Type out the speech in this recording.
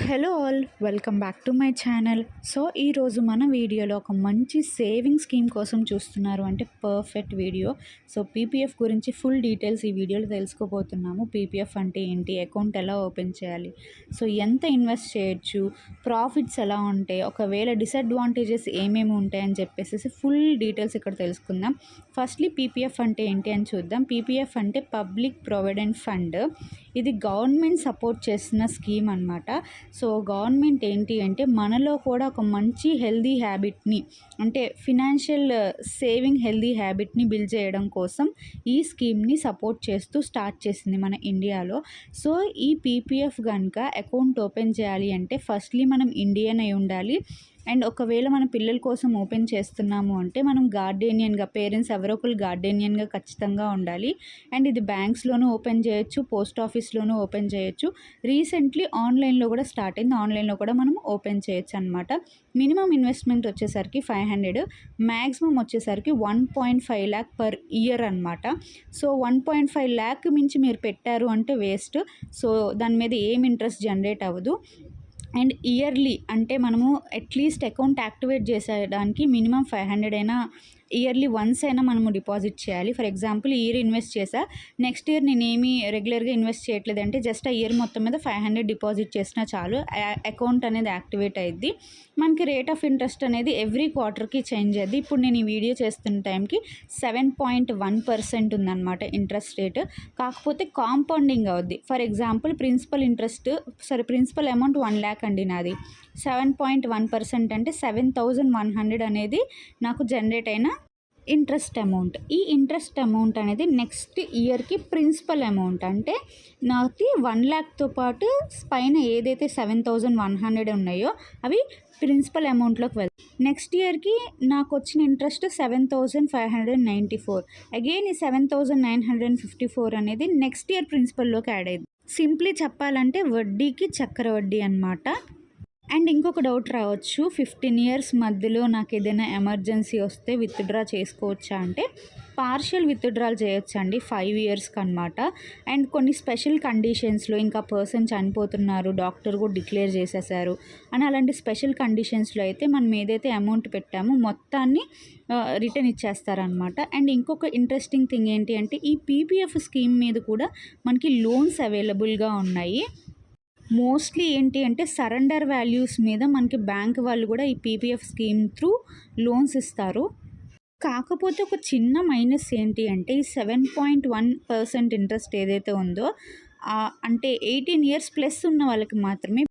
Hello all, welcome back to my channel. So ఈరోజు మన వీడియోలో ఒక మంచి సేవింగ్ స్కీమ్ కోసం చూస్తున్నారు అంటే పర్ఫెక్ట్ వీడియో. సో పీపీఎఫ్ గురించి ఫుల్ డీటెయిల్స్ ఈ వీడియోలో తెలుసుకోబోతున్నాము. పీపీఎఫ్ అంటే ఏంటి, అకౌంట్ ఎలా ఓపెన్ చేయాలి, సో ఎంత ఇన్వెస్ట్ చేయొచ్చు, ప్రాఫిట్స్ ఎలా ఉంటాయి, ఒకవేళ డిసడ్వాంటేజెస్ ఏమేమి ఉంటాయని చెప్పేసి ఫుల్ డీటెయిల్స్ ఇక్కడ తెలుసుకుందాం. ఫస్ట్లీ పీపీఎఫ్ అంటే ఏంటి అని చూద్దాం. పీపీఎఫ్ అంటే పబ్లిక్ ప్రొవిడెంట్ ఫండ్. ఇది గవర్నమెంట్ సపోర్ట్ చేస్తున్న స్కీమ్ అనమాట. సో గవర్నమెంట్ ఏంటి అంటే మనలో కూడా ఒక మంచి హెల్దీ హ్యాబిట్ని, అంటే ఫినాన్షియల్ సేవింగ్ హెల్దీ హ్యాబిట్ని బిల్డ్ చేయడం కోసం ఈ స్కీమ్ని సపోర్ట్ చేస్తూ స్టార్ట్ చేసింది మన ఇండియాలో. సో ఈ పీపీఎఫ్ కనుక అకౌంట్ ఓపెన్ చేయాలి అంటే ఫస్ట్లీ మనం ఇండియన్ అయి ఉండాలి. అండ్ ఒకవేళ మన పిల్లల కోసం ఓపెన్ చేస్తున్నాము అంటే మనం గార్డేనియన్గా, పేరెంట్స్ ఎవరో ఒకరు గార్డేనియన్గా ఖచ్చితంగా ఉండాలి. అండ్ ఇది బ్యాంక్స్లోనూ ఓపెన్ చేయొచ్చు, పోస్ట్ ఆఫీస్లోనూ ఓపెన్ చేయొచ్చు. రీసెంట్లీ ఆన్లైన్లో కూడా స్టార్ట్ అయింది, ఆన్లైన్లో కూడా మనం ఓపెన్ చేయొచ్చు అనమాట. మినిమం ఇన్వెస్ట్మెంట్ వచ్చేసరికి 500, మ్యాక్సిమం వచ్చేసరికి 1.5 lakh పర్ ఇయర్ అనమాట. సో 1.5 lakh మించి మీరు పెట్టారు అంటే వేస్ట్. సో దాని మీద ఏం ఇంట్రెస్ట్ జనరేట్ అవ్వదు. అండ్ ఇయర్లీ అంటే మనము అట్లీస్ట్ అకౌంట్ యాక్టివేట్ చేసేయడానికి మినిమం 500 అయినా ఇయర్లీ వన్స్ అయినా మనము డిపాజిట్ చేయాలి. ఫర్ ఎగ్జాంపుల్ ఇయర్ ఇన్వెస్ట్ చేసా, నెక్స్ట్ ఇయర్ నేనేమి రెగ్యులర్గా ఇన్వెస్ట్ చేయట్లేదు అంటే జస్ట్ ఆ ఇయర్ మొత్తం మీద 500 డిపాజిట్ చేసినా చాలు, అకౌంట్ అనేది యాక్టివేట్ అయ్యిద్ది. మనకి రేట్ ఆఫ్ ఇంట్రెస్ట్ అనేది ఎవ్రీ క్వార్టర్కి చేంజ్ అయ్యింది. ఇప్పుడు నేను ఈ వీడియో చేస్తున్న టైంకి 7.1% ఉందన్నమాట ఇంట్రెస్ట్ రేట్. కాకపోతే కాంపౌండింగ్ అవుద్ది. For example principal amount 1 lakh అండి నాది. 7.1% అంటే 7,100 అనేది నాకు జనరేట్ అయిన ఇంట్రెస్ట్ అమౌంట్. ఈ ఇంట్రెస్ట్ అమౌంట్ అనేది నెక్స్ట్ ఇయర్కి ప్రిన్సిపల్ అమౌంట్, అంటే నాకు 1 lakh పాటు పైన ఏదైతే 7,100 ఉన్నాయో అవి ప్రిన్సిపల్ అమౌంట్లోకి వెళ్తాయి. నెక్స్ట్ ఇయర్కి నాకు వచ్చిన ఇంట్రెస్ట్ 7,594. అగైన్ ఈ 7,954 అనేది నెక్స్ట్ ఇయర్ ప్రిన్సిపల్లోకి యాడ్ అయ్యింది. సింప్లీ చెప్పాలంటే వడ్డీకి చక్కెర వడ్డీ అనమాట. అండ్ ఇంకొక డౌట్ రావచ్చు, 15 years మధ్యలో నాకు ఏదైనా ఎమర్జెన్సీ వస్తే విత్డ్రా చేసుకోవచ్చా అంటే పార్షియల్ విత్డ్రాల్ చేయొచ్చు అండి 5 yearsకి అనమాట. అండ్ కొన్ని స్పెషల్ కండిషన్స్లో, ఇంకా పర్సన్ చనిపోతున్నారు, డాక్టర్ కూడా డిక్లేర్ చేసేసారు అని అలాంటి స్పెషల్ కండిషన్స్లో అయితే మనం ఏదైతే అమౌంట్ పెట్టామో మొత్తాన్ని రిటర్న్ ఇచ్చేస్తారనమాట. అండ్ ఇంకొక ఇంట్రెస్టింగ్ థింగ్ ఏంటి అంటే ఈ పీపీఎఫ్ స్కీమ్ మీద కూడా మనకి లోన్స్ అవైలబుల్గా ఉన్నాయి. మోస్ట్లీ ఏంటి అంటే సరెండర్ వాల్యూస్ మీద మనకి బ్యాంక్ వాళ్ళు కూడా ఈ పీపీఎఫ్ స్కీమ్ త్రూ లోన్స్ ఇస్తారు. కాకపోతే ఒక చిన్న మైనస్ ఏంటి అంటే ఈ 7.1% ఇంట్రెస్ట్ ఏదైతే ఉందో అంటే 18 years ప్లస్ ఉన్న వాళ్ళకి మాత్రమే